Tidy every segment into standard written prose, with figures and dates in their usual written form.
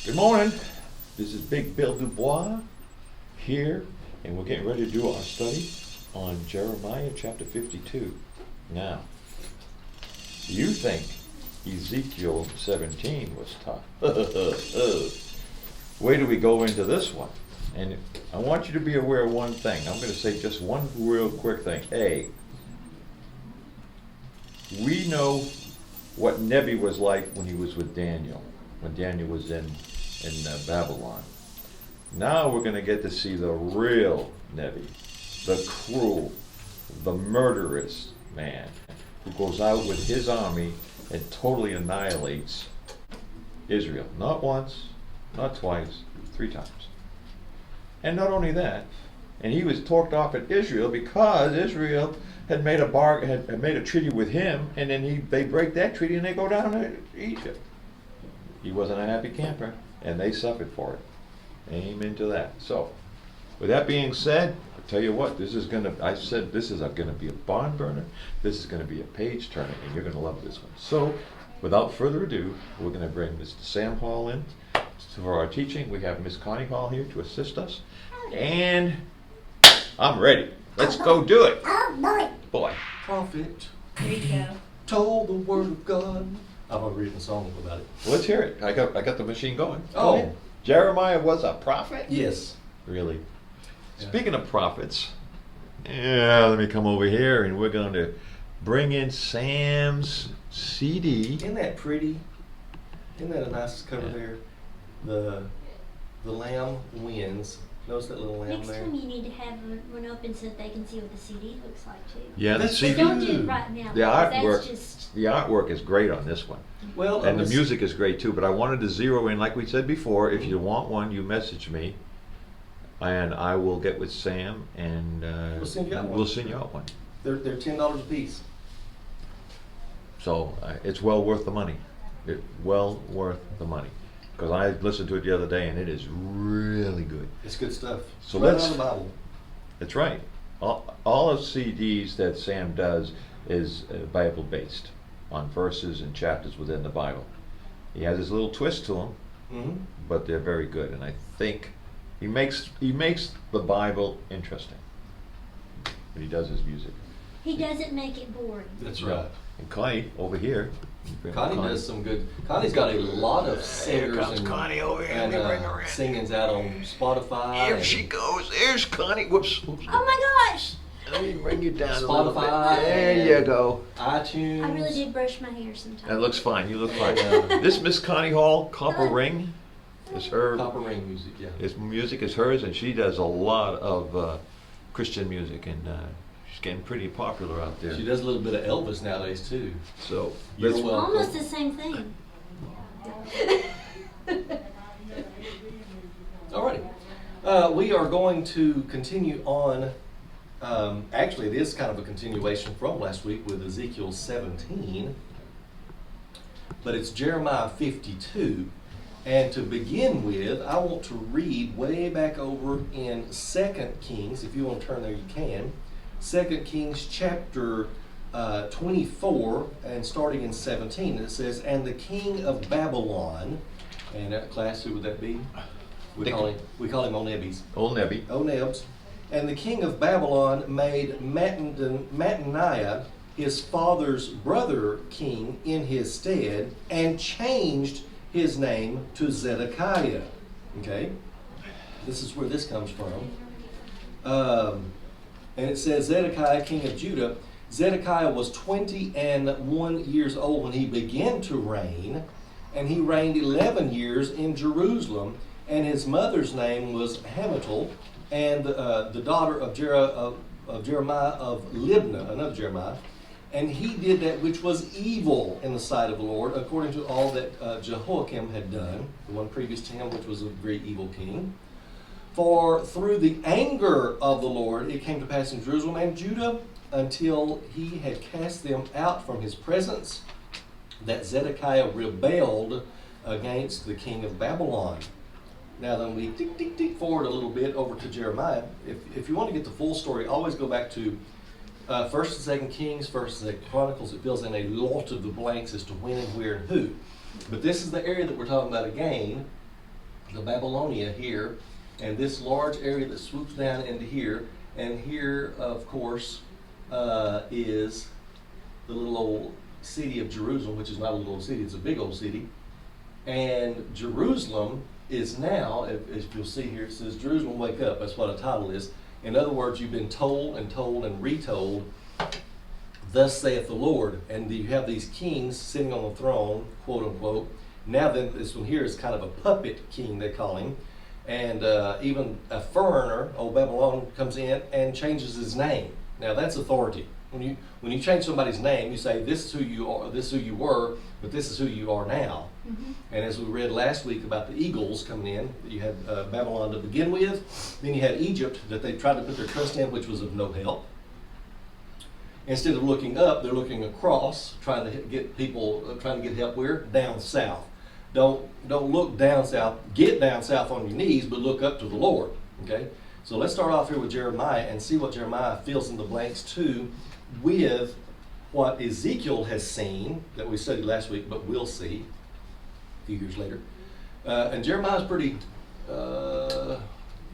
Good morning. This is Big Bill Dubois here, and we're getting ready to do our study on Jeremiah chapter 52. Now, you think Ezekiel 17 was tough. Wait till we go into this one. And I want you to be aware of one thing. I'm going to say just one real quick thing. A, we know what Nebi was like when he was with Daniel, when Daniel was in Babylon. Now we're going to get to see the real Nebi, the cruel, the murderous man who goes out with his army and totally annihilates Israel. Not once, not twice, 3 times. And not only that, and he was talked off at Israel because Israel had made a had made a treaty with him, and then they break that treaty and they go down to Egypt. He wasn't a happy camper, and they suffered for it. Amen to that. So, with that being said, I'll tell you what, I said this is going to be a barn burner. This is going to be a page turner, and you're going to love this one. So, without further ado, we're going to bring Mr. Sam Hall in for our teaching. We have Miss Connie Hall here to assist us, and I'm ready. Let's go do it. Oh, boy. Prophet There you go. told the word of God. I've already written a song about it. Let's hear it. I got the machine going. Oh. Go ahead. Jeremiah was a prophet? Yes. Really? Yeah. Speaking of prophets, let me come over here and we're going to bring in Sam's CD. Isn't that pretty? Isn't that a nice cover there? The lamb wins. Notice that little lamb Next there? time you need to have one open so that they can see what the CD looks like too. Yeah, the That's CD. But don't do it right now. The because artwork, That's just, the artwork is great on this one. Well, And the music is great too, but I wanted to zero in, like we said before, if you want one, you message me, and I will get with Sam, and We'll send you out one. we'll send you out one. They're $10 a piece. So it's well worth the money. Well worth the money. Because I listened to it the other day, and it is really good. It's good stuff. So Right let's- out of the Bible. That's right. All of CDs that Sam does is Bible based on verses and chapters within the Bible. He has his little twist to them, Mm-hmm. but they're very good. And I think he makes the Bible interesting when he does his music. he doesn't make it boring. That's No. right. And Connie over here. Connie does some good. Connie's got a lot of Here singers comes and, Connie over here. and Let me bring her in. singings out on Spotify. Here and she goes. There's Connie. Whoops. Oh my gosh! Let me bring you down a little bit. Spotify. There you go. iTunes. I really did brush my hair sometimes. That looks fine. You look fine. Yeah. This Miss Connie Hall, Copper Ring, is her. Copper Ring music, yeah. His music is hers, and she does a lot of Christian music, and she's getting pretty popular out there. She does a little bit of Elvis nowadays too. So You're let's- welcome. Almost the same thing. Alrighty. We are going to continue on. Actually, it is kind of a continuation from last week with Ezekiel 17, but it's Jeremiah 52. And to begin with, I want to read way back over in 2 Kings. If you want to turn there, you can. 2 Kings chapter 24, and starting in 17, it says, "And the king of Babylon," and that class, who would that be? We call him Onebis. Old Nebi. Onebs. "And the king of Babylon made Mattaniah his father's brother king in his stead, and changed his name to Zedekiah." Okay, this is where this comes from. And it says, "Zedekiah, king of Judah." Zedekiah was 21 years old when he began to reign, and he reigned 11 years in Jerusalem. And his mother's name was Hamutal, and the daughter of Jeremiah of Libnah, another Jeremiah. And he did that which was evil in the sight of the Lord, according to all that Jehoiakim had done, the one previous to him, which was a great evil king. For through the anger of the Lord it came to pass in Jerusalem and Judah, until he had cast them out from his presence, that Zedekiah rebelled against the king of Babylon. Now then we tick forward a little bit over to Jeremiah. If you want to get the full story, always go back to 1st and 2nd Kings, 1st and 2nd Chronicles. It fills in a lot of the blanks as to when and where and who. But this is the area that we're talking about again. the Babylonia here, and this large area that swoops down into here, and here, of course, is the little old city of Jerusalem, which is not a little old city, it's a big old city. And Jerusalem is now, if you'll see here, it says, Jerusalem, wake up. That's what a title is. In other words, you've been told and told and retold, thus saith the Lord. And you have these kings sitting on the throne, quote unquote. Now then, this one here is kind of a puppet king, they call him. And even a foreigner, old Babylon, comes in and changes his name. Now that's authority. When you change somebody's name, you say, this is who you are, this is who you were, but this is who you are now. Mm-hmm. And as we read last week about the eagles coming in, you had Babylon to begin with, then you had Egypt that they tried to put their trust in, which was of no help. Instead of looking up, they're looking across, trying to get people, trying to get help where? Down south. Don't look down south, get down south on your knees, but look up to the Lord. Okay? So let's start off here with Jeremiah and see what Jeremiah fills in the blanks to with what Ezekiel has seen, that we studied last week, but we'll see a few years later. And Jeremiah's pretty,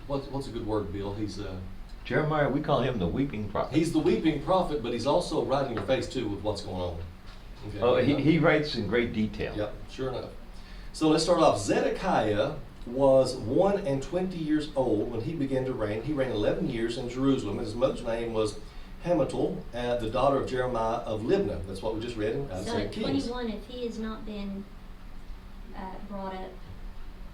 what's a good word, Bill? He's Jeremiah, we call him the weeping prophet. He's the weeping prophet, but he's also right in your face too with what's going on. Okay? Oh, he writes in great detail. Yep, sure enough. So let's start off. Zedekiah was 21 years old when he began to reign. He reigned 11 years in Jerusalem. His mother's name was Hamutal, the daughter of Jeremiah of Libnah. That's what we just read in So 2 at Kings. 21, if he has not been brought up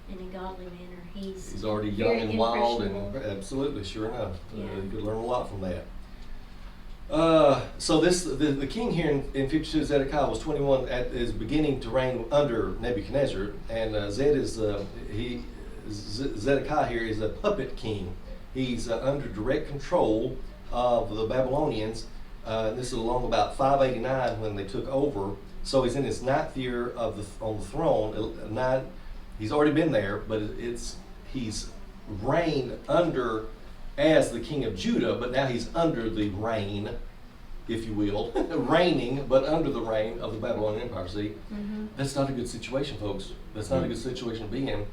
in a godly manner, he's already young very and wild, and impressionable. absolutely, sure enough. Yeah. You could learn a lot from that. So the king here in 52, Zedekiah, was 21, is beginning to reign under Nebuchadnezzar, and Zedekiah here is a puppet king. He's under direct control of the Babylonians. This is along about 589 when they took over. So he's in his 9th year on the throne. He's already been there, but he's reigned under as the king of Judah, but now he's under the reign, if you will, reigning, but under the reign of the Babylonian Empire. See, That's not a good situation, folks. That's not a good situation to be in.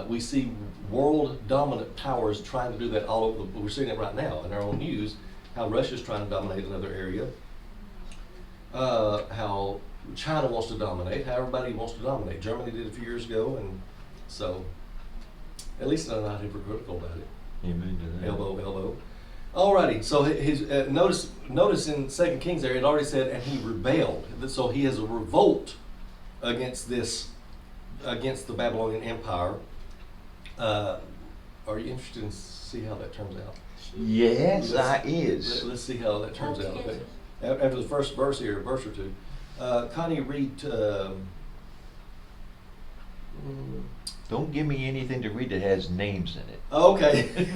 We see world dominant powers trying to do that all over. We're seeing it right now in our own news, how Russia's trying to dominate another area, how China wants to dominate, how everybody wants to dominate. Germany did a few years ago, and so at least they're not hypocritical about it. Amen to that. Elbow. Alrighty, so his notice in 2 Kings there, it already said, and he rebelled. So he has a revolt against the Babylonian Empire. Are you interested in see how that turns out? Yes, I is. Let's see how that turns out. Okay. After the first verse here, a verse or two. Connie, read. Don't give me anything to read that has names in it. Okay.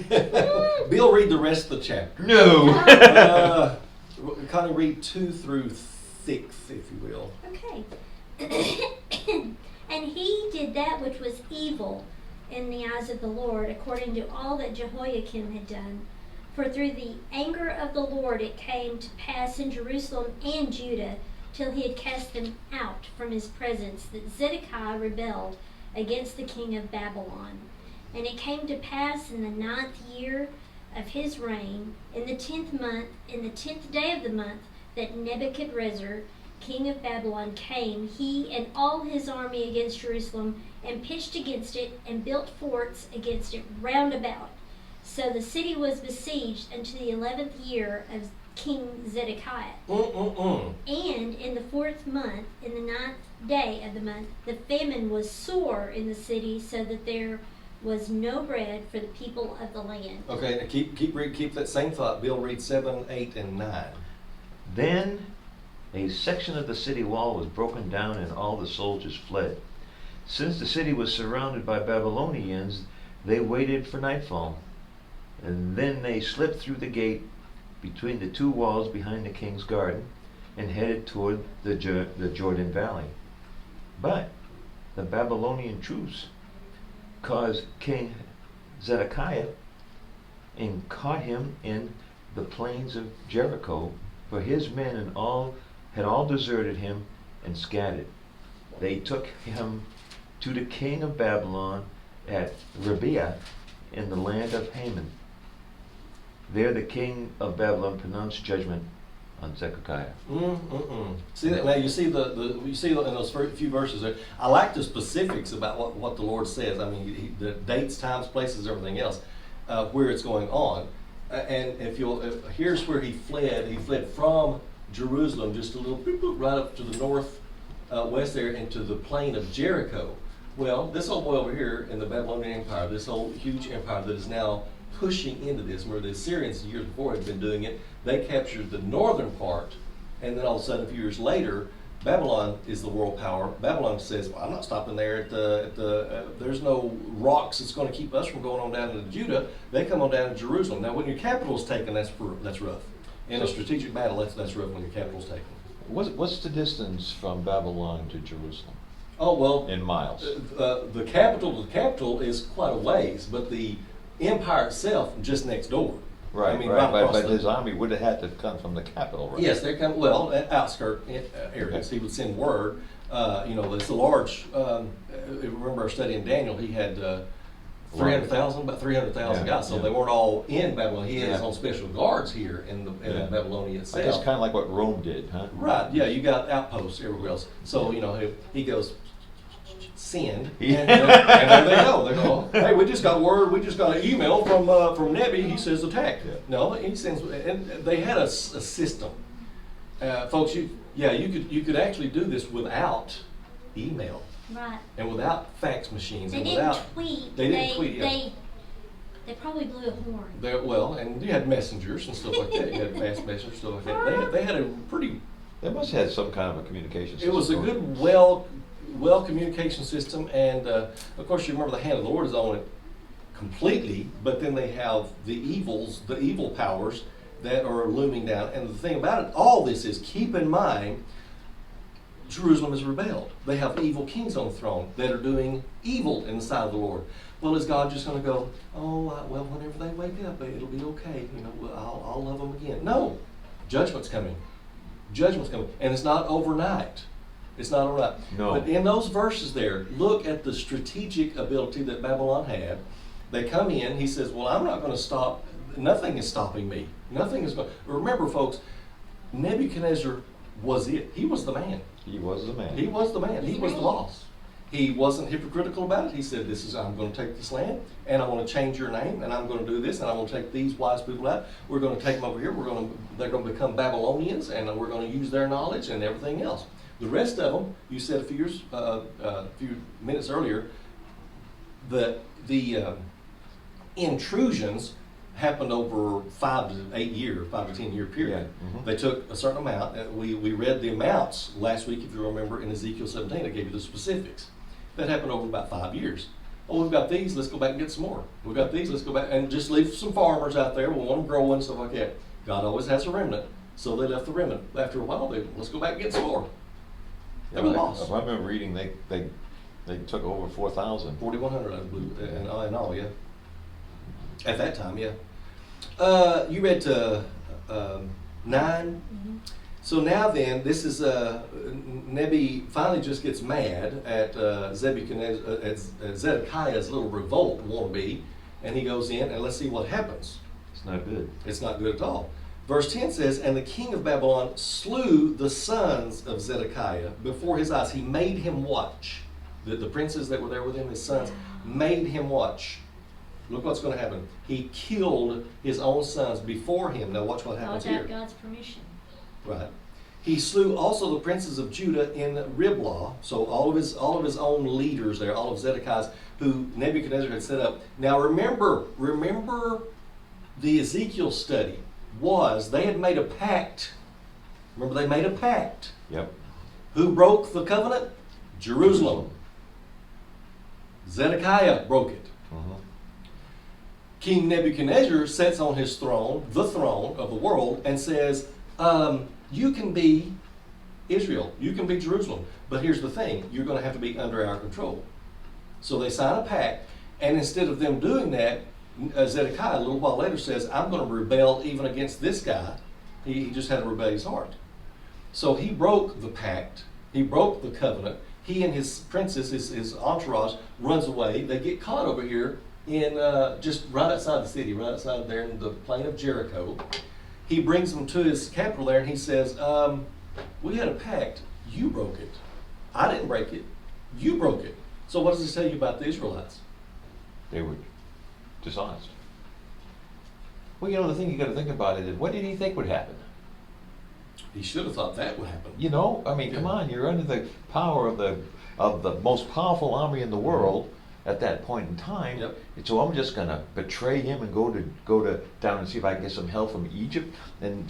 Bill, read the rest of the chapter. No. Connie, read 2 through 6, if you will. Okay. And he did that which was evil in the eyes of the Lord, according to all that Jehoiakim had done. For through the anger of the Lord it came to pass in Jerusalem and Judah, till he had cast them out from his presence, that Zedekiah rebelled against the king of Babylon. And it came to pass in the 9th year of his reign, in the 10th month, in the 10th day of the month, that Nebuchadnezzar, king of Babylon, came, he and all his army, against Jerusalem, and pitched against it, and built forts against it round about. So the city was besieged unto the 11th year of King Zedekiah. And in the 4th month, in the 9th day of the month, the famine was sore in the city, so that there was no bread for the people of the land. Okay, now keep that same thought. Bill, read 7, 8, and 9. Then a section of the city wall was broken down, and all the soldiers fled. Since the city was surrounded by Babylonians, they waited for nightfall. And then they slipped through the gate between the 2 walls behind the king's garden and headed toward the Jordan Valley. But the Babylonian troops caused King Zedekiah and caught him in the plains of Jericho, for his men and all had all deserted him and scattered. They took him to the king of Babylon at Ribah in the land of Haman. There the king of Babylon pronounced judgment on Zedekiah. See that now? You see you see in those few verses there. I like the specifics about what the Lord says. I mean, the dates, times, places, everything else, where it's going on. And here's where he fled. He fled from Jerusalem, just a little right up to the north west there, into the plain of Jericho. Well, this old boy over here in the Babylonian Empire, this old huge empire that is now pushing into this, where the Assyrians years before had been doing it, they captured the northern part, and then all of a sudden, a few years later, Babylon is the world power. Babylon says, well, I'm not stopping there at the there's no rocks that's going to keep us from going on down into Judah. They come on down to Jerusalem. Now, when your capital is taken, that's rough. In a strategic battle, that's rough when your capital is taken. What's the distance from Babylon to Jerusalem? Oh, well, in miles. The capital to the capital is quite a ways, but the empire itself just next door. Right, I mean, right. But the, his army would have had to come from the capital, right? Yes, they come, well, outskirt areas. Okay. He would send word. It's a large, remember our study in Daniel, he had 300,000, about 300,000 guys. So they weren't all in Babylon. He had his own special guards here in Babylonia itself. I guess kind of like what Rome did, huh? Right, yeah, you got outposts everywhere else. So, he goes, send, and there they go. They go, hey, we just got word, we just got an email from Nebi. He says attack. Yeah. No, he sends, and they had a system, folks. You could actually do this without email, Right. and without fax machines, They and didn't without tweet. They didn't tweet. Yeah. They probably blew a horn. And you had messengers and stuff like that. You had fast messengers, stuff like that. They had a pretty. They must have had some kind of a communication system. It was a good, well communication system, and of course you remember the hand of the Lord is on it completely, but then they have the evil powers that are looming down. And the thing about it, all this is, keep in mind, Jerusalem has rebelled. They have evil kings on the throne that are doing evil in the sight of the Lord. Well, is God just going to go, well, whenever they wake up, it'll be okay. I'll love them again. No, judgment's coming. Judgment's coming, and it's not overnight. It's not overnight. No. But in those verses there, look at the strategic ability that Babylon had. They come in. He says, well, I'm not going to stop. Nothing is stopping me. Nothing is going. Remember, folks, Nebuchadnezzar was it. He was the man. He was the man. He was the man. He was the boss. He wasn't hypocritical about it. He said, I'm going to take this land, and I'm going to change your name, and I'm going to do this, and I'm going to take these wise people out. We're going to take them over here. They're going to become Babylonians, and we're going to use their knowledge and everything else. The rest of them, you said a few minutes earlier, the intrusions happened over 5 to 10 year period. Yeah. Mm-hmm. They took a certain amount. We read the amounts last week, if you remember, in Ezekiel 17. I gave you the specifics. That happened over about 5 years. Oh, we've got these, let's go back and get some more. We've got these, let's go back and just leave some farmers out there. We want them growing, stuff like that. God always has a remnant. So they left the remnant. After a while, let's go back and get some more. They were lost. If I remember reading, they took over 4,000. 4,100, I believe, and all, yeah. At that time, yeah. You read to 9. Mm-hmm. So now then, this is Nebi finally just gets mad at Zedekiah's little revolt wannabe, and he goes in, and let's see what happens. It's not good. It's not good at all. Verse 10 says, and the king of Babylon slew the sons of Zedekiah before his eyes. He made him watch. The princes that were there with him, his sons, made him watch. Look what's going to happen. He killed his own sons before him. Now watch what happens here. Without God's permission. Right. He slew also the princes of Judah in Riblah. So all of his own leaders there, all of Zedekiah's, who Nebuchadnezzar had set up. Now remember the Ezekiel study was they had made a pact. Remember, they made a pact. Yep. Who broke the covenant? Jerusalem. Zedekiah broke it. Uh-huh. King Nebuchadnezzar sits on his throne, the throne of the world, and says, you can be Israel, you can be Jerusalem, but here's the thing, you're going to have to be under our control. So they sign a pact, and instead of them doing that, Zedekiah a little while later says, I'm going to rebel even against this guy. He just had a rebellious heart. So he broke the pact, he broke the covenant, he and his princess, his entourage, runs away. They get caught over here in just right outside the city, right outside there in the plain of Jericho. He brings them to his capital there, and he says, we had a pact. You broke it. I didn't break it. You broke it. So what does this tell you about the Israelites? They were dishonest. Well, you know, the thing you got to think about it is, what did he think would happen? He should have thought that would happen. You know, I mean, come on, you're under the power of the most powerful army in the world at that point in time. Yep. And so I'm just gonna betray him and go to down and see if I can get some help from Egypt. And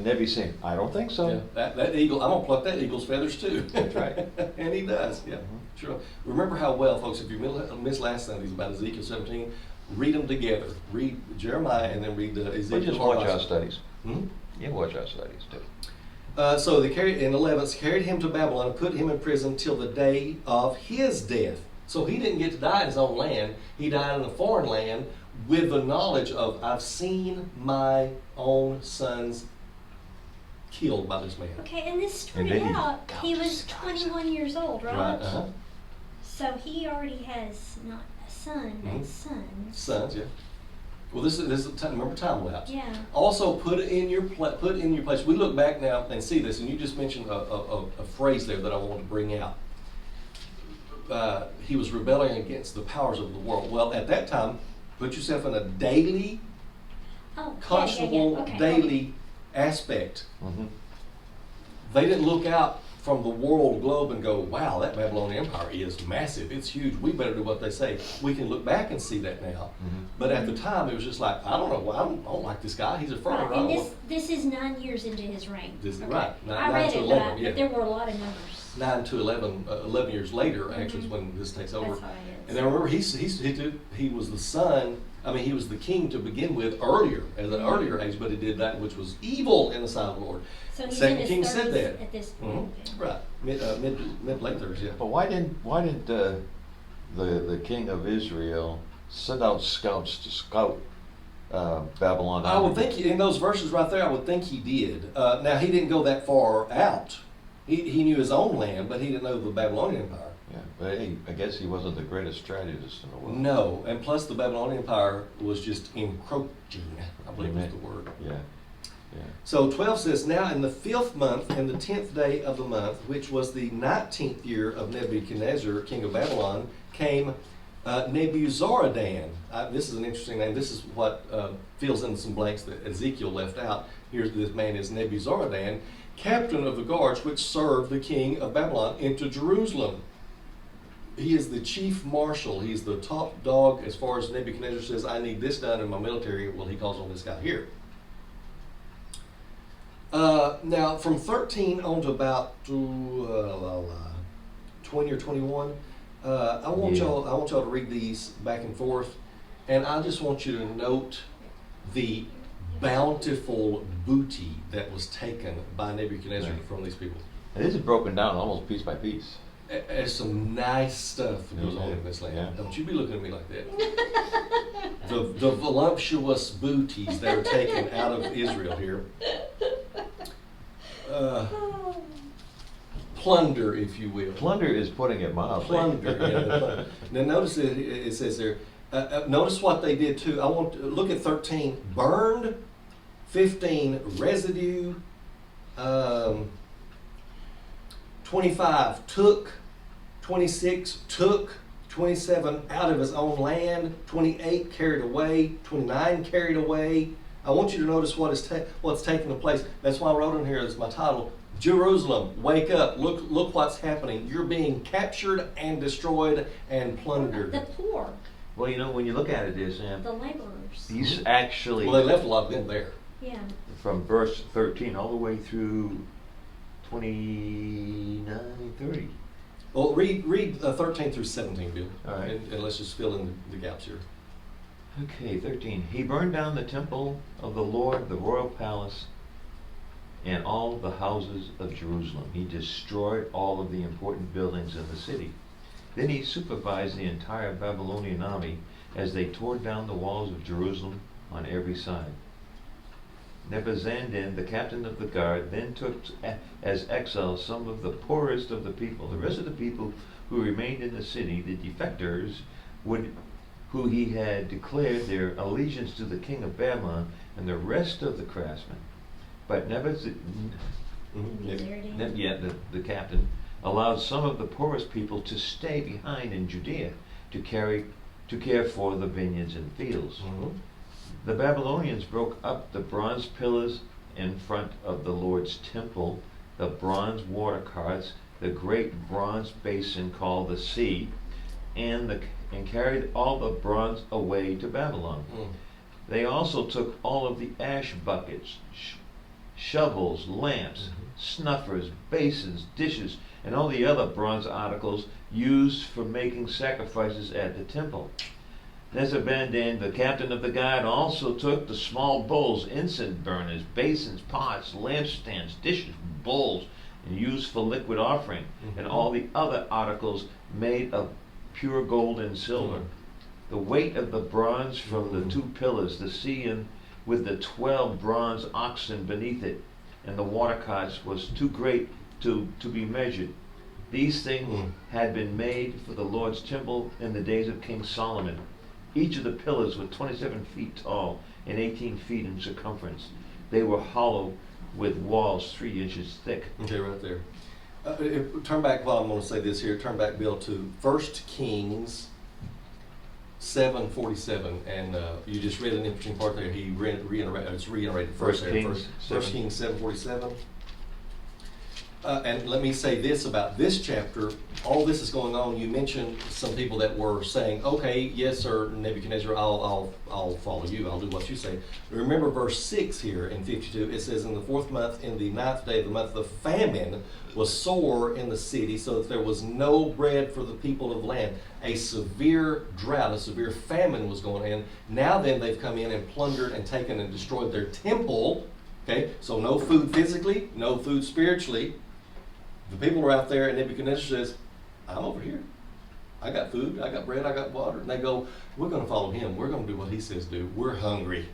Nebi's saying, I don't think so. Yeah, that eagle, I'm gonna pluck that eagle's feathers too. That's right. And he does. Yeah, sure. Remember how well, folks, if you missed last Sunday's about Ezekiel 17, read them together. Read Jeremiah and then read Ezekiel. We just watch our studies. Hmm? You watch our studies too. So they carried in 11th, carried him to Babylon and put him in prison till the day of his death. So he didn't get to die in his own land. He died in a foreign land with the knowledge of, I've seen my own sons killed by this man. Okay, and this started out, he was 21 years old, right? Right. Uh-huh. So he already has not a son, but sons. Sons, yeah. Well, this is remember time lapse. Yeah. Also, put in your place. We look back now and see this, and you just mentioned a phrase there that I want to bring out. He was rebelling against the powers of the world. Well, at that time, put yourself in a daily, conscionable, Okay. daily aspect. Mm-hmm. They didn't look out from the world globe and go, wow, that Babylonian Empire is massive. It's huge. We better do what they say. We can look back and see that now. Mm-hmm. But at the time, it was just like, I don't know why. I don't like this guy. He's a fraud. Right, and this is 9 years into his reign. This is Okay. right. I 9 read to it, 11, but yeah. there were a lot of numbers. 9 to 11 years later, actually, is when this takes over. That's how it is. And then remember, he was the son. I mean, he was the king to begin with earlier, at an earlier age, but he did that which was evil in the sight of the Lord. So he's Second in his King 30s said that. at this point. Mm-hmm. Right, mid late 30s, yeah. But why didn't the king of Israel send out scouts to scout Babylon? I would think in those verses right there, I would think he did. Now he didn't go that far out. He knew his own land, but he didn't know the Babylonian Empire. Yeah, but I guess he wasn't the greatest strategist in the world. No, and plus the Babylonian Empire was just encroaching, I believe is the word. Yeah, yeah. So 12 says, now in the 5th month and the 10th day of the month, which was the 19th year of Nebuchadnezzar, king of Babylon, came Nebuzaradan. This is an interesting name. This is what fills in some blanks that Ezekiel left out. Here's this man is Nebuzaradan, captain of the guards which served the king of Babylon into Jerusalem. He is the chief marshal. He's the top dog as far as Nebuchadnezzar says, I need this done in my military. Well, he calls on this guy here. Now, from 13 on to about 20 or 21, I want y'all to read these back and forth, and I just want you to note the bountiful booty that was taken by Nebuchadnezzar from these people. And this is broken down almost piece by piece. There's some nice stuff that goes on in this land. Yeah. Don't you be looking at me like that. The voluptuous booties that are taken out of Israel here. Plunder, if you will. Plunder is putting it mildly. Plunder, yeah. Plunder. Now notice it says there. Notice what they did too. I want to look at 13. Burned, 15 residue, 25 took, 26 took, 27 out of his own land, 28 carried away, 29 carried away. I want you to notice what's taking place. That's why I wrote in here as my title, Jerusalem, wake up, look what's happening. You're being captured and destroyed and plundered. The poor, Well, you know, when you look at it, is the laborers. he's actually Well, they left a lot of them there. Yeah. from verse 13 all the way through 29, 30. Well, read 13 through 17, Bill. All right. And let's just fill in the gaps here. Okay, 13. He burned down the temple of the Lord, the royal palace, and all the houses of Jerusalem. He destroyed all of the important buildings in the city. Then he supervised the entire Babylonian army as they tore down the walls of Jerusalem on every side. Nebuzaradan, the captain of the guard, then took as exiles some of the poorest of the people. The rest of the people who remained in the city, the defectors, who he had declared their allegiance to the king of Babylon, and the rest of the craftsmen. But Nebuzaradan, the captain, allowed some of the poorest people to stay behind in Judea to care for the vineyards and fields. Mm-hmm. The Babylonians broke up the bronze pillars in front of the Lord's temple, the bronze water carts, the great bronze basin called the sea, and carried all the bronze away to Babylon. They also took all of the ash buckets, shovels, lamps, snuffers, basins, dishes, and all the other bronze articles used for making sacrifices at the temple. Nebuchadnezzar, the captain of the guard, also took the small bowls, incense burners, basins, pots, lampstands, dishes, bowls, and used for liquid offering, and all the other articles made of pure gold and silver. The weight of the bronze from the 2 pillars, the sea, and with the 12 bronze oxen beneath it, and the water carts was too great to be measured. These things had been made for the Lord's temple in the days of King Solomon. Each of the pillars was 27 feet tall and 18 feet in circumference. They were hollow with walls 3 inches thick. Okay, right there. Turn back, while I'm going to say this here, turn back, Bill, to 1 Kings 7:47, and you just read an interesting part there. He reiterated first there. 1 Kings 7:47. And let me say this about this chapter. All this is going on. You mentioned some people that were saying, "Okay, yes, sir, Nebuchadnezzar, I'll follow you. I'll do what you say." Remember verse 6 here in 52. It says, "In the 4th month, in the 9th day of the month, the famine was sore in the city, so that there was no bread for the people of the land." A severe drought, a severe famine was going on. Now then, they've come in and plundered and taken and destroyed their temple. Okay, so no food physically, no food spiritually. The people are out there, and Nebuchadnezzar says, "I'm over here. I got food, I got bread, I got water." And they go, "We're going to follow him. We're going to do what he says do. We're hungry."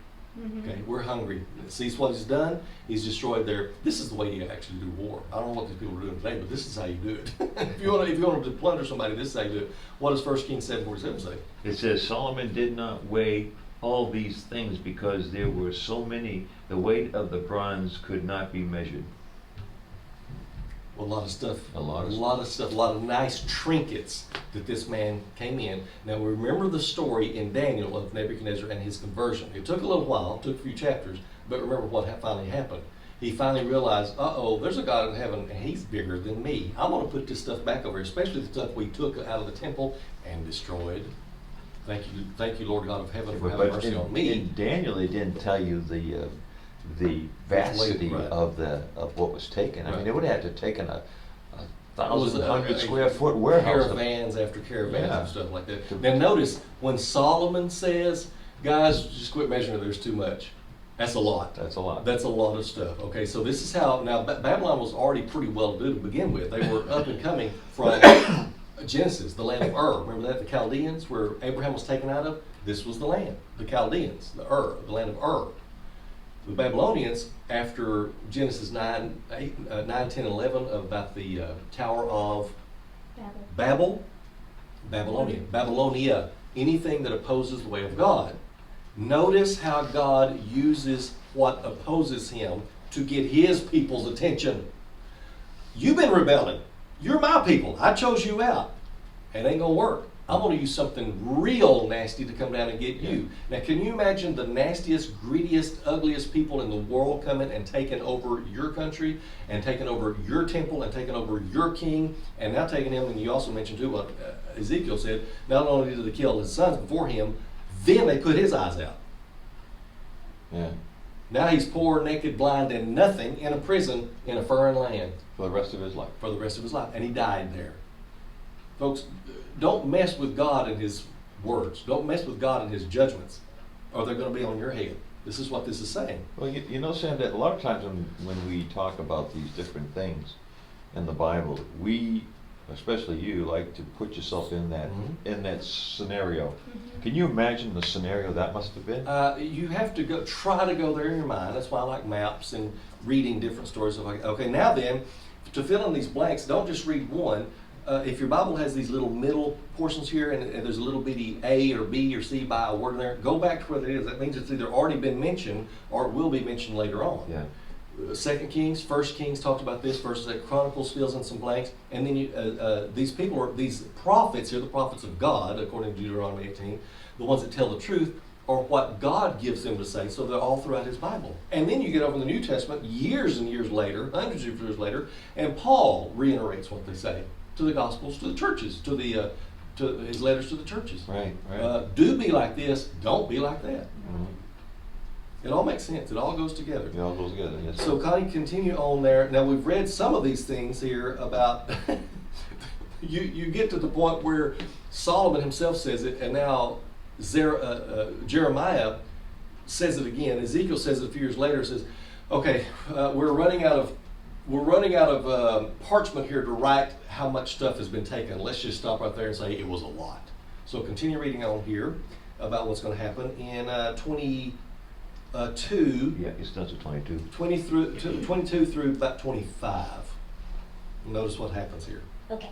Okay, we're hungry. See what he's done? He's destroyed their. This is the way you actually do war. I don't know what these people are doing today, but this is how you do it. if you want to plunder somebody, this is how you do it. What does 1 Kings 7:47 say? It says Solomon did not weigh all these things because there were so many. The weight of the bronze could not be measured. Well, a lot of stuff. A lot of stuff. A lot of nice trinkets that this man came in. Now, remember the story in Daniel of Nebuchadnezzar and his conversion. It took a little while, took a few chapters, but remember what finally happened. He finally realized, there's a God in heaven, and he's bigger than me. I want to put this stuff back over here, especially the stuff we took out of the temple and destroyed. Thank you, Lord God of heaven, for having mercy on me. In Daniel, it didn't tell you the vastity of what was taken. I mean, it would have had to taken a 1,100 square foot warehouse. Caravans after caravans and stuff like that. Now notice, when Solomon says, "Guys, just quit measuring it, there's too much." That's a lot. That's a lot. That's a lot of stuff. Okay, so this is how, now Babylon was already pretty well to do to begin with. They were up and coming from Genesis, the land of Ur. Remember that? The Chaldeans, where Abraham was taken out of? This was the land. The Chaldeans, the land of Ur. The Babylonians, after Genesis 9, 10, 11, about the Tower of Babylonia, anything that opposes the way of God. Notice how God uses what opposes him to get his people's attention. You've been rebelling. You're my people. I chose you out. It ain't going to work. I'm going to use something real nasty to come down and get you. Now, can you imagine the nastiest, greediest, ugliest people in the world coming and taking over your country and taking over your temple and taking over your king and now taking him, and you also mentioned too what Ezekiel said, not only did they kill his sons before him, then they put his eyes out. Yeah. Now he's poor, naked, blind, and nothing in a prison in a foreign land. For the rest of his life. For the rest of his life. And he died there. Folks, don't mess with God and his words. Don't mess with God and his judgments, or they're going to be on your head. This is what this is saying. Well, you know, Sam, that a lot of times when we talk about these different things in the Bible, we especially you, like to put yourself in that scenario. Mhm. Can you imagine the scenario that must have been? You have to try to go there in your mind. That's why I like maps and reading different stories. Okay, now then, to fill in these blanks, don't just read one. If your Bible has these little middle portions here, and there's a little bitty A or B or C by a word in there, go back to where it is. That means it's either already been mentioned or it will be mentioned later on. Yeah. 2 Kings, 1 Kings talked about this. 1 Chronicles fills in some blanks, and then these prophets here, the prophets of God, according to Deuteronomy 18, the ones that tell the truth, are what God gives them to say. So they're all throughout His Bible. And then you get over in the New Testament, years and years later, hundreds of years later, and Paul reiterates what they say to the Gospels, to the churches, to his letters to the churches. Right. Do be like this. Don't be like that. Mhm. It all makes sense. It all goes together. It all goes together. Yes. So Connie, continue on there. Now we've read some of these things here about you get to the point where Solomon himself says it, and now Jeremiah says it again. Ezekiel says it a few years later. Says, "Okay, we're running out of parchment here to write how much stuff has been taken. Let's just stop right there and say it was a lot." So continue reading on here about what's going to happen in 22. Yeah, it starts at 22. 22 through about 25. Notice what happens here. Okay.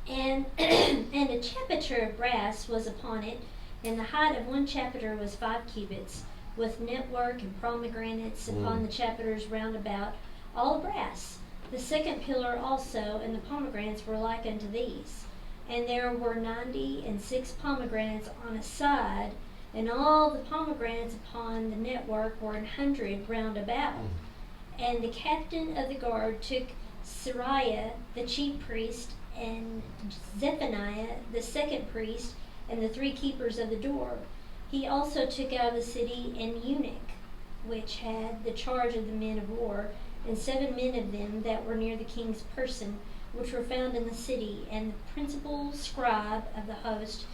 And and a chapiter of brass was upon it, and the height of one chapiter was 5 cubits, with network and pomegranates upon the chapiters round about, all brass. The second pillar also, and the pomegranates were like unto these. And there were 96 pomegranates on a side, and all the pomegranates upon the network were 100 round about. And the captain of the guard took Sariah, the chief priest, and Zephaniah, the second priest, and the 3 keepers of the door. He also took out of the city an eunuch, which had the charge of the men of war, and 7 men of them that were near the king's person, which were found in the city, and the principal scribe of the host,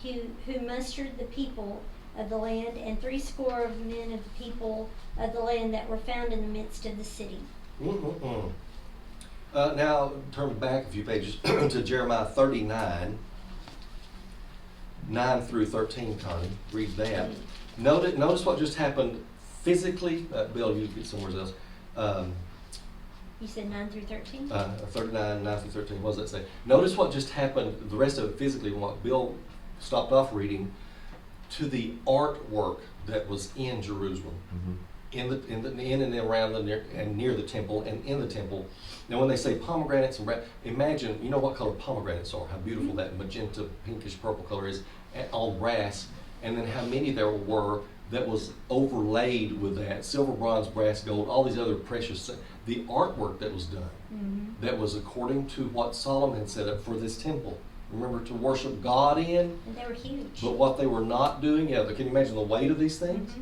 who mustered the people of the land, and 70 of men of the people of the land that were found in the midst of the city. Now turn back a few pages to Jeremiah 39, 9 through 13, Connie. Read that. Notice what just happened physically. Bill, you get somewhere else. You said 9 through 13? 39, 9 through 13. What does that say? Notice what just happened, the rest of it physically, what Bill stopped off reading, to the artwork that was in Jerusalem. In and around and near the temple and in the temple. Now when they say pomegranates and brass, imagine, you know what color pomegranates are, how beautiful that magenta, pinkish purple color is, all brass, and then how many there were that was overlaid with that, silver, bronze, brass, gold, all these other precious things. The artwork that was done, that was according to what Solomon had set up for this temple. Remember, to worship God in. And they were huge. But what they were not doing, can you imagine the weight of these things?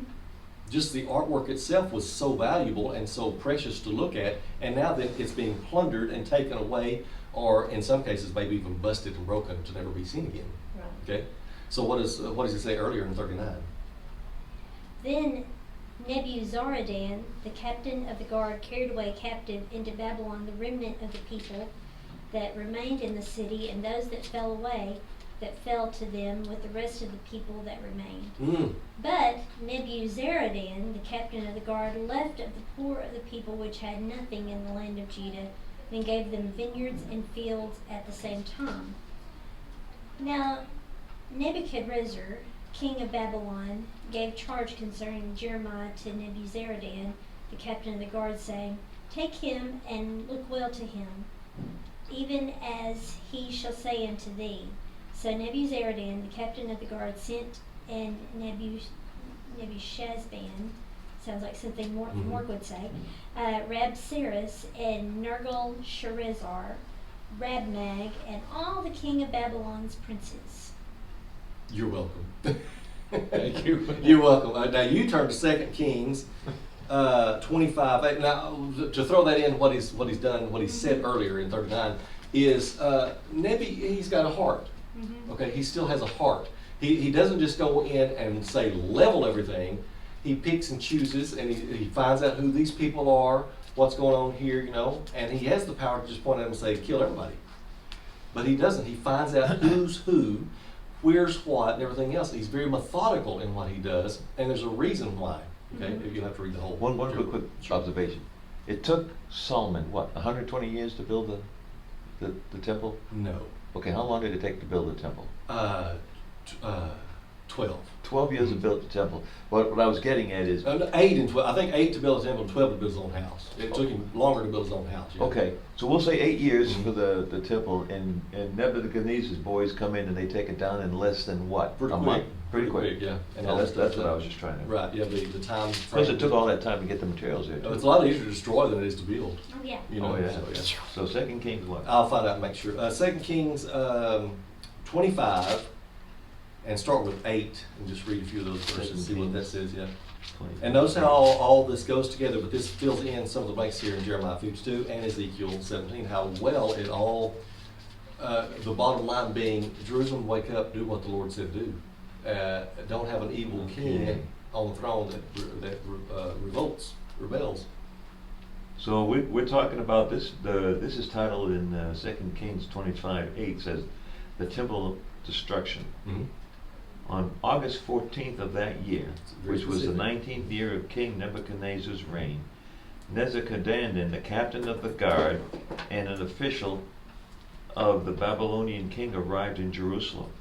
Just the artwork itself was so valuable and so precious to look at, and now that it's being plundered and taken away, or in some cases maybe even busted and broken to never be seen again. Right. Okay, so what does he say earlier in 39? Then Nebuzaradan, the captain of the guard, carried away captive into Babylon the remnant of the people that remained in the city, and those that fell away, that fell to them with the rest of the people that remained. But Nebuzaradan, the captain of the guard, left of the poor of the people which had nothing in the land of Judah, and gave them vineyards and fields at the same time. Now Nebuchadnezzar, king of Babylon, gave charge concerning Jeremiah to Nebuzaradan, the captain of the guard, saying, Take him and look well to him, even as he shall say unto thee. So Nebuzaradan, the captain of the guard, sent, and Nebuchadnezzar, sounds like something Mork would say, Rabsaris and Nergal-Sharezer, Rabmag, and all the king of Babylon's princes. You're welcome. Thank you. You're welcome. Now you turn to 2 Kings 25. Now to throw that in, what he's done, what he said earlier in 39 is he's got a heart. Okay, he still has a heart. He doesn't just go in and say level everything. He picks and chooses, and he finds out who these people are, what's going on here, and he has the power to just point at them and say kill everybody. But he doesn't. He finds out who's who, where's what, and everything else. He's very methodical in what he does, and there's a reason why. Okay, you'll have to read the whole. One quick observation. It took Solomon, what, 120 years to build the temple? No. Okay, how long did it take to build the temple? 12. 12 years to build the temple. But what I was getting at is... 8 and 12. I think 8 to build a temple and 12 to build his own house. It took him longer to build his own house. Yeah. Okay, so we'll say 8 years for the temple, and Nebuchadnezzar's boys come in and they take it down in less than what? Pretty a quick. month? Pretty quick. Yeah. And that's what I was just trying to... Right, yeah, the time... Because it took all that time to get the materials there, too. It's a lot easier to destroy than it is to build. Oh, yeah. You know, Oh, yeah. So, So 2 Kings what? I'll find out and make sure. 2 Kings 25, and start with 8, and just read a few of those verses and see what that says, yeah. 20. And notice how all this goes together, but this fills in some of the blanks here in Jeremiah 52 and Ezekiel 17, how well it all, the bottom line being, Jerusalem, wake up, do what the Lord said do. Don't have an evil king on the throne that rebels. So we're talking about this. This is titled in 2 Kings 25:8 says, the temple destruction. Mm-hmm. On August 14th of that year, Very which was the specific. 19th year of King Nebuchadnezzar's reign, Nebuchadnezzar, the captain of the guard and an official of the Babylonian king, arrived in Jerusalem.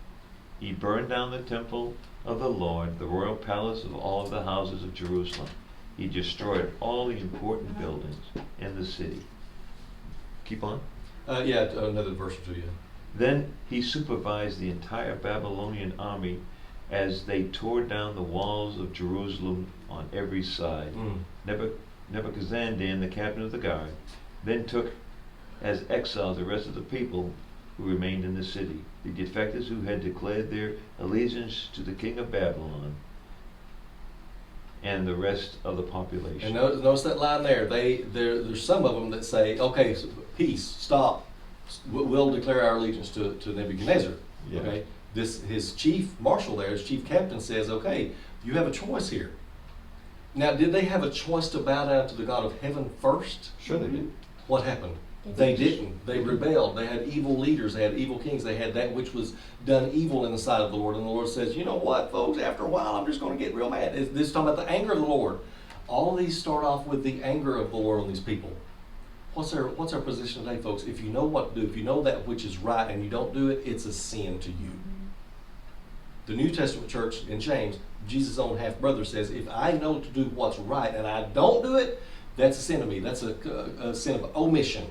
He burned down the temple of the Lord, the royal palace of all of the houses of Jerusalem. He destroyed all the important buildings in the city. Keep on. Another verse or two, yeah. Then he supervised the entire Babylonian army as they tore down the walls of Jerusalem on every side. Nebuchadnezzar, the captain of the guard, then took as exiles the rest of the people who remained in the city, the defectors who had declared their allegiance to the king of Babylon, and the rest of the population. And notice that line there. There's some of them that say, okay, so peace, stop. We'll declare our allegiance to Nebuchadnezzar. Yeah. Okay. His chief marshal there, his chief captain says, okay, you have a choice here. Now, did they have a choice to bow down to the God of heaven first? Sure they did. What happened? They didn't. They rebelled. They had evil leaders. They had evil kings. They had that which was done evil in the sight of the Lord. And the Lord says, you know what, folks, after a while, I'm just going to get real mad. This is talking about the anger of the Lord. All of these start off with the anger of the Lord on these people. What's our position today, folks? If you know what to do, if you know that which is right and you don't do it, it's a sin to you. The New Testament church in James, Jesus' own half-brother, says, if I know to do what's right and I don't do it, that's a sin to me. That's a sin of omission.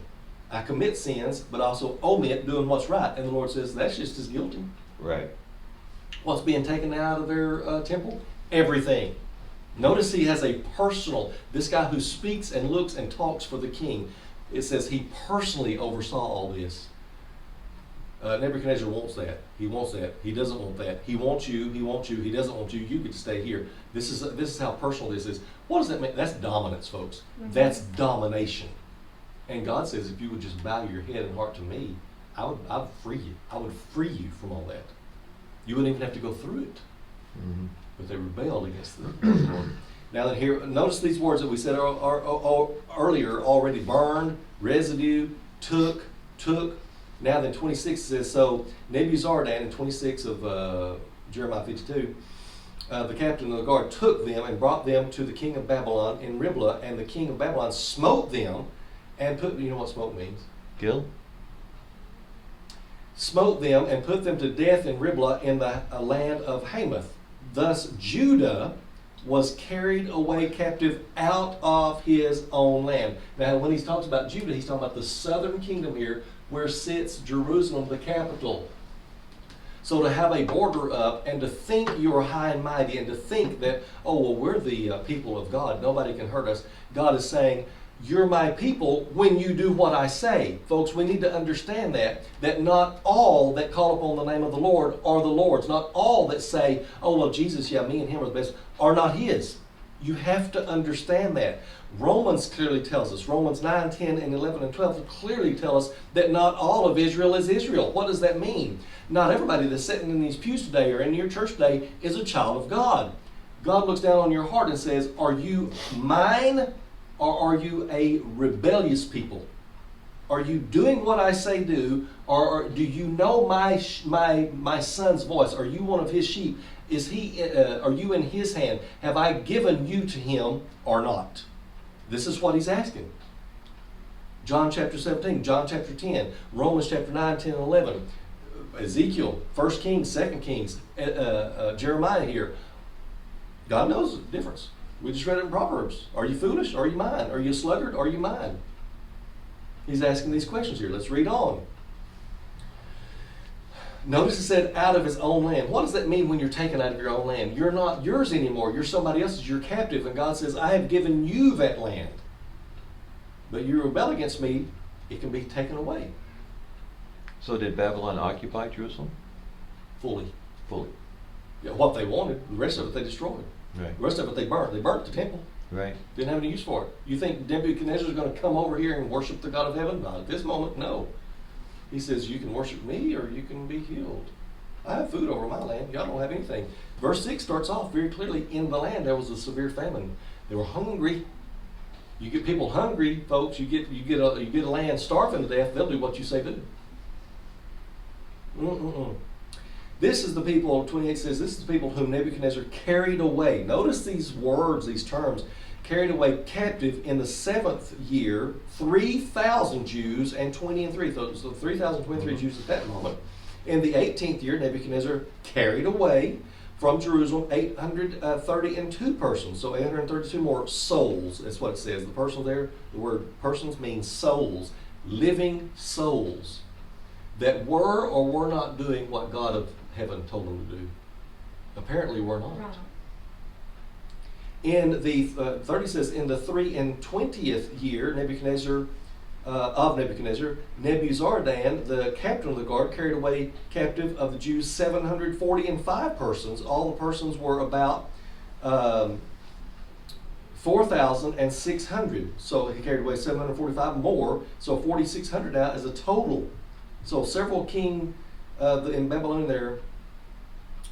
I commit sins, but also omit doing what's right. And the Lord says, that's just as guilty. Right. What's being taken out of their temple? Everything. Notice he has a personal, this guy who speaks and looks and talks for the king, it says he personally oversaw all this. Nebuchadnezzar wants that. He wants that. He doesn't want that. He wants you. He wants you. He doesn't want you. You get to stay here. This is how personal this is. What does that mean? That's dominance, folks. Mm-hmm. That's domination. And God says, if you would just bow your head and heart to me, I'd free you. I would free you from all that. You wouldn't even have to go through it. Mm-hmm. But they rebelled against the Lord. Now that here, notice these words that we said are earlier, already burned, residue, took. Now then 26 says, so Nebuzaradan in 26 of Jeremiah 52, the captain of the guard took them and brought them to the king of Babylon in Riblah, and the king of Babylon smote them and put, you know what smote means? Kill? Smote them and put them to death in Riblah in the land of Hamath. Thus Judah was carried away captive out of his own land. Now when he talks about Judah, he's talking about the southern kingdom here, where sits Jerusalem, the capital. So to have a border up and to think you're high and mighty and to think that, oh, well, we're the people of God, nobody can hurt us. God is saying, you're my people when you do what I say. Folks, we need to understand that not all that call upon the name of the Lord are the Lord's. Not all that say, oh, well, Jesus, yeah, me and him are the best, are not his. You have to understand that. Romans clearly tells us, Romans 9, 10, and 11, and 12 clearly tell us that not all of Israel is Israel. What does that mean? Not everybody that's sitting in these pews today or in your church today is a child of God. God looks down on your heart and says, are you mine or are you a rebellious people? Are you doing what I say do, or do you know my son's voice? Are you one of his sheep? Are you in his hand? Have I given you to him or not? This is what he's asking. John chapter 17, John chapter 10, Romans chapter 9, 10, and 11, Ezekiel, 1 Kings, 2 Kings, Jeremiah here. God knows the difference. We just read it in Proverbs. Are you foolish? Are you mine? Are you a sluggard? Are you mine? He's asking these questions here. Let's read on. Notice it said out of his own land. What does that mean when you're taken out of your own land? You're not yours anymore. You're somebody else's. You're captive. And God says, I have given you that land. But you rebel against me, it can be taken away. So did Babylon occupy Jerusalem? Fully. Fully. Yeah, what they wanted, the rest of it they destroyed. Right. The rest of it they burnt. They burnt the temple. Right. Didn't have any use for it. You think Nebuchadnezzar is going to come over here and worship the God of heaven? Not at this moment, no. He says, you can worship me or you can be healed. I have food over my land. Y'all don't have anything. Verse 6 starts off very clearly. In the land there was a severe famine. They were hungry. You get people hungry, folks. You get a land starving to death. They'll do what you say do. This is the people. 28 says, this is the people whom Nebuchadnezzar carried away. Notice these words, these terms. Carried away captive in the 7th year, 3,000 Jews and 20 and 3. So 3,023 Jews at that moment. In the 18th year, Nebuchadnezzar carried away from Jerusalem 832 persons. So 832 more souls. That's what it says. The person there, the word persons means souls. Living souls that were or were not doing what God of heaven told them to do. Apparently were not. Right. In the 30 says, in the 3 and 20th year, Nebuchadnezzar, Nebuzaradan, the captain of the guard, carried away captive of the Jews 745 persons. All the persons were about 4,600. So he carried away 745 more. So 4,600 now as a total. So several king in Babylon there.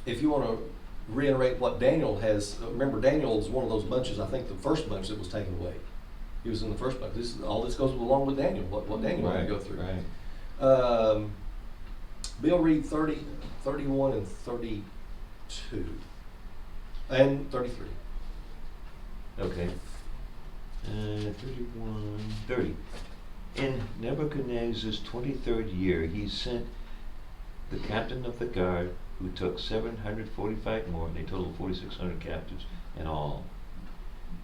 If you want to reiterate what Daniel has, remember Daniel is one of those bunches. I think the first bunch that was taken away. He was in the first bunch. All this goes along with Daniel. What Daniel had to go through. Right. Bill, read 30, 31, and 32, and 33. Okay. 31, 30. In Nebuchadnezzar's 23rd year, he sent the captain of the guard, who took 745 more, and they totaled 4,600 captives in all.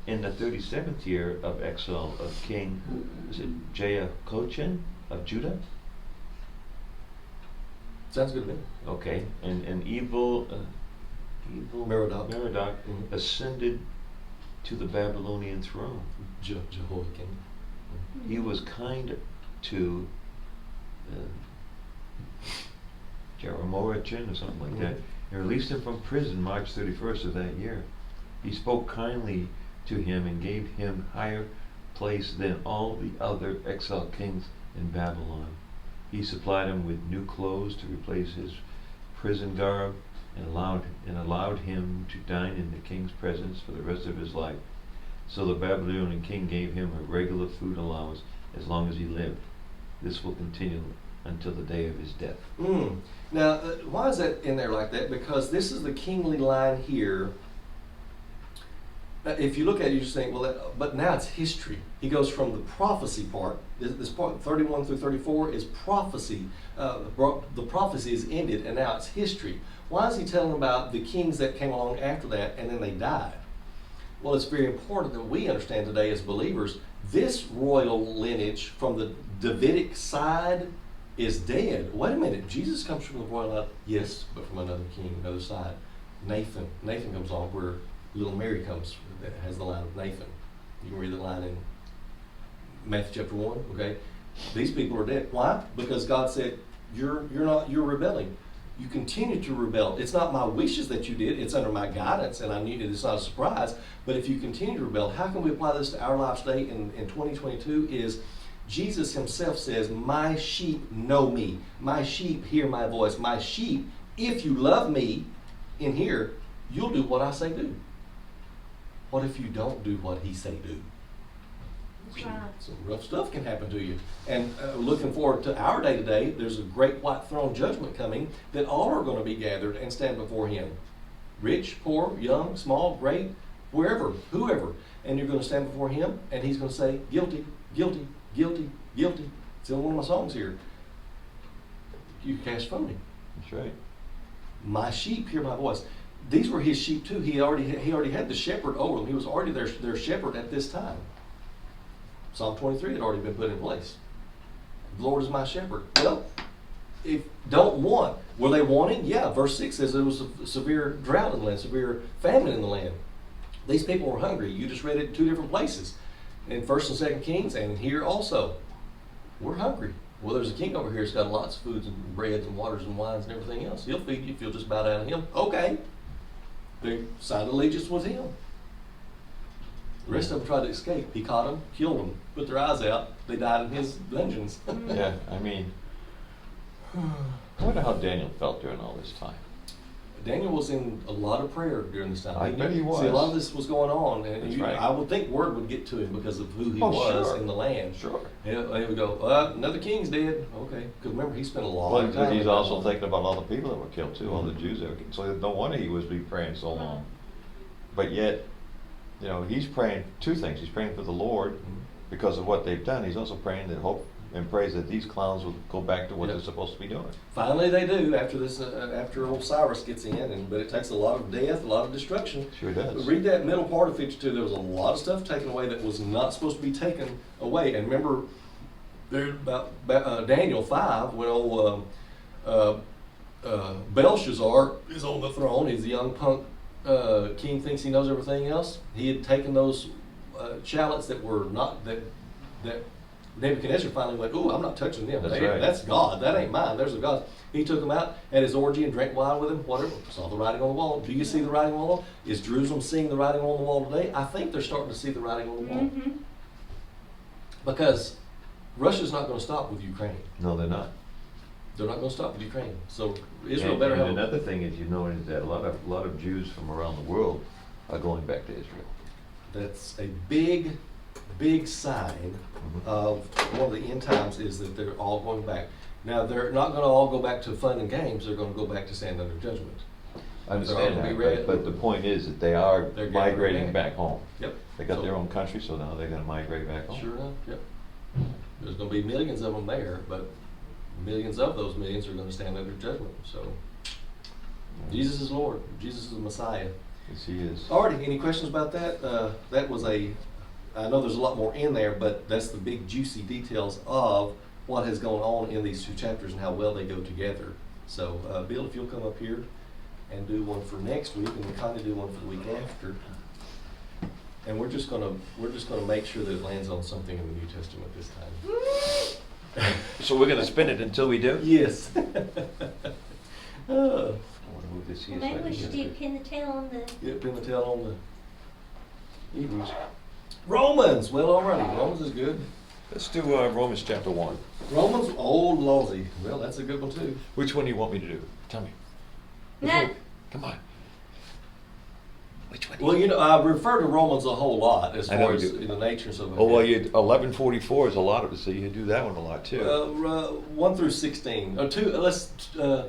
In the 37th year of exile of King, is it Jehoiachin of Judah? Sounds good to me. Okay, and evil Merodach ascended to the Babylonian throne. Jehoiakim. He was kind to Jehoiachin or something like that, and released him from prison March 31st of that year. He spoke kindly to him and gave him higher place than all the other exiled kings in Babylon. He supplied him with new clothes to replace his prison garb, and allowed him to dine in the king's presence for the rest of his life. So the Babylonian king gave him a regular food allowance as long as he lived. This will continue until the day of his death. Now, why is that in there like that? Because this is the kingly line here. If you look at it, you just think, well, but now it's history. He goes from the prophecy part. This part, 31 through 34, is prophecy. The prophecy is ended, and now it's history. Why is he telling about the kings that came along after that, and then they died? Well, it's very important that we understand today as believers, this royal lineage from the Davidic side is dead. Wait a minute, Jesus comes from the royal line. Yes, but from another king, another side. Nathan comes on where little Mary comes, that has the line of Nathan. You can read the line in Matthew chapter 1, okay? These people are dead. Why? Because God said, you're rebelling. You continue to rebel. It's not my wishes that you did, it's under my guidance, and I knew it's not a surprise. But if you continue to rebel, how can we apply this to our lives today in 2022 is Jesus himself says, my sheep know me. My sheep hear my voice. My sheep, if you love me in here, you'll do what I say do. What if you don't do what he say do? Right. Some rough stuff can happen to you. And looking forward to our day today, there's a great white throne judgment coming that all are going to be gathered and stand before Him. Rich, poor, young, small, great, wherever, whoever. And you're going to stand before Him and He's going to say, guilty, guilty, guilty, guilty. It's in one of my songs here. You cast from me. That's right. My sheep hear my voice. These were His sheep too. He already had the shepherd over them. He was already their shepherd at this time. Psalm 23 had already been put in place. The Lord is my shepherd. Well, if don't want, were they wanting? Yeah. Verse 6 says there was a severe drought in the land, severe famine in the land. These people were hungry. You just read it in two different places, in 1st and 2nd Kings, and here also. We're hungry. Well, there's a king over here that's got lots of foods and breads and waters and wines and everything else. He'll feed you if you'll just bow down to Him. Okay. They signed allegiance with Him. The rest of them tried to escape. He caught them, killed them, put their eyes out. They died in His dungeons. Yeah, I mean, I wonder how Daniel felt during all this time. Daniel was in a lot of prayer during this time. I bet he was. See, a lot of this was going on, and That's right. I would think word would get to him because of who he was sure. in the land. Sure. Yeah, he would go, another king's dead. Okay, because remember he spent a long Well, time. he's also thinking about all the people that were killed too, all the Jews that were killed. So no wonder he was be praying so long. But yet, you know, he's praying two things. He's praying for the Lord because of what they've done. He's also praying that hope and prays that these clowns will go back to what they're supposed to be doing. Finally, they do after this. After old Cyrus gets in, but it takes a lot of death, a lot of destruction. Sure does. Read that middle part of 52. There was a lot of stuff taken away that was not supposed to be taken away. And remember, there about Daniel 5 when old Belshazzar is on the throne. He's a young punk king, thinks he knows everything else. He had taken those chalices that were not that. Nebuchadnezzar finally went, "Ooh, I'm not touching them. That's right. That's God. That ain't mine. There's a God." He took them out, had his orgy and drank wine with him, whatever. Saw the writing on the wall. Do you see the writing on the wall? Is Jerusalem seeing the writing on the wall today? I think they're starting to see the writing on the wall. Mm-hmm. Because Russia's not going to stop with Ukraine. No, they're not. They're not going to stop with Ukraine. So Israel And better have another thing is, you know, is that a lot of Jews from around the world are going back to Israel. That's a big sign of one of the end times is that they're all going back. Now, they're not going to all go back to fun and games. They're going to go back to stand under judgment. I understand They're all that, gonna be but the point is that they are They're migrating gathering back home. Yep. They got So- their own country, so now they're going to migrate back home. Sure enough, yep. There's going to be millions of them there, but millions of those millions are going to stand under judgment. So, Jesus is Lord. Jesus is the Messiah. Yes, he is. Alrighty, any questions about that? That was I know there's a lot more in there, but that's the big juicy details of what has gone on in these two chapters and how well they go together. So, Bill, if you'll come up here and do one for next week, and we'll kind of do one for the week after. And we're just gonna make sure that it lands on something in the New Testament this time. So we're going to spin it until we do? Yes. I want to move this here. Maybe so I we can should get do it. pin the tail on the. Yep, pin the tail on the Hebrews. Romans. Well, alrighty. Romans is good. Let's do Romans chapter 1. Romans, old Lawsy. Well, that's a good one too. Which one do you want me to do? Tell me. Which No. one? Come on. Which one? Well, you know, I refer to Romans a whole lot as I know far you as do. the natures of it. Oh, well, 1144 is a lot of it, so you do that one a lot too. 1 through 16. Or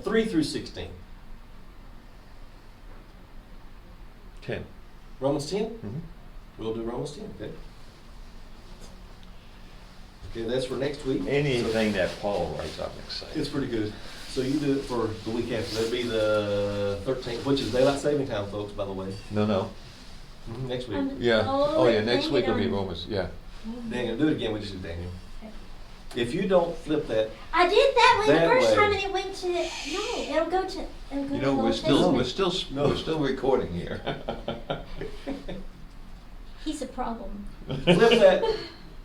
3 through 16. 10. Romans 10? Mm-hmm. We'll do Romans 10, okay? Okay, that's for next week. Anything that Paul writes, I'm excited. It's pretty good. So you do it for the week after. That'd be the 13th, which is daylight saving time, folks, by the way. No. Next week. Yeah. Oh, Yeah, next dang week it, will be I'm- Romans, yeah. Daniel, do it again. We just do Daniel. If you don't flip that, I did that way That the first way. time, and it went to no. It'll go to. It'll go You to know, the we're Old still Testament. we're still recording here. He's a problem. flip that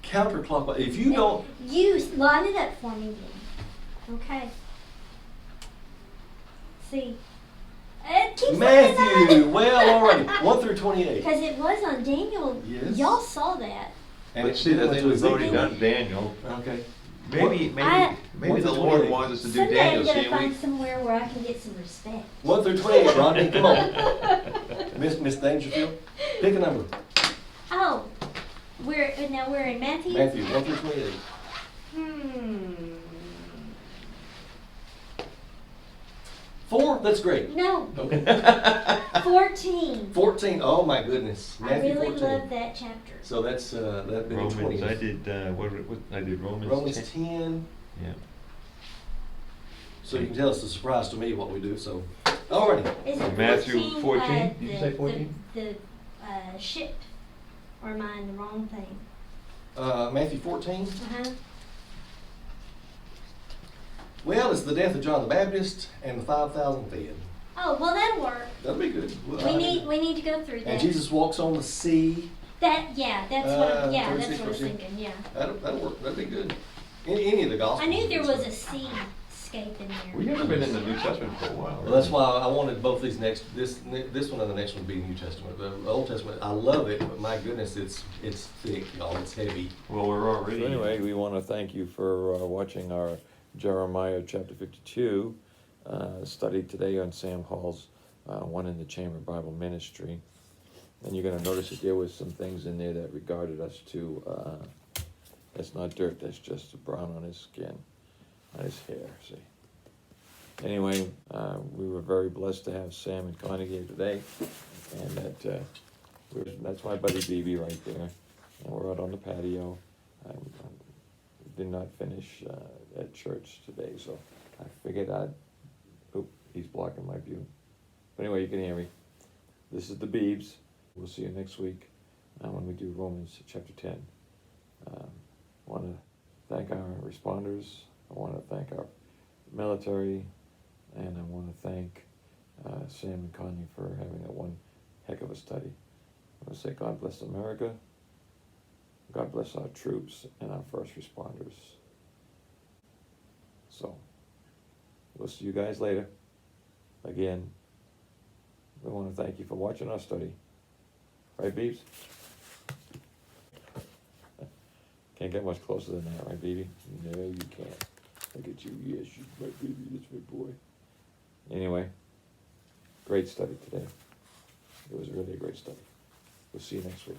counterclockwise. If you don't, You line it up for me, then. Okay. See. It keeps Matthew. Well, already 1 through 28. Because it was on Daniel. Yes. Y'all saw that. And But see, I think we've already Ezekiel. done Daniel. Okay. Maybe One the through Lord 28. wants us to do Someday Daniel. I'm gonna See, find somewhere where I can get some respect. 1 through 28, Rodney, come on. Miss Dangerfield, pick a number. Oh, We're in Matthew. Matthew 1 through 28. Hmm. 4? That's great. No, Okay. 14. 14. Oh my goodness. I Matthew really 14. love that chapter. So that's that'd be the Romans, 20th. I did, what I did Romans. Romans 10. 10. Yeah. So you can tell it's a surprise to me what we do. So, alrighty. Is it Matthew 14? Did you the- say 14? The ship, or am I in the wrong thing? Matthew 14. Uh-huh. Well, it's the death of John the Baptist and the 5,000 fed. Oh, well, that'll work. That'll be good. Well, We need to go through that. And Jesus walks on the sea. That's what I 36, was 37. thinking, yeah. That'll work. That'll be good. Any of the gospels. I knew there was a seascape in there. We haven't been in the New Testament for a while. Well, that's why I wanted both these this one and the next one to be New Testament. The Old Testament, I love it, but my goodness, it's thick, y'all. It's heavy. Well, we're already. So anyway, we want to thank you for watching our Jeremiah chapter 52 study today on Sam Hall's One in the Chamber Bible Ministry. And you're going to notice that there was some things in there that regarded us to, that's not dirt, that's just the brown on his skin, on his hair, see. Anyway, we were very blessed to have Sam and Connie here today, and that's my buddy BB right there, and we're out on the patio. I did not finish at church today, so I figured he's blocking my view. But anyway, you can hear me. This is the Beebs. We'll see you next week when we do Romans chapter 10. I want to thank our responders. I want to thank our military. And I want to thank Sam and Connie for having one heck of a study. I want to say God bless America. God bless our troops and our first responders. So, we'll see you guys later. Again, we want to thank you for watching our study. Right, Beebs? Can't get much closer than that, right, baby? No, you can't. Look at you. Yes, you my baby. That's my boy. Anyway, great study today. It was really a great study. We'll see you next week.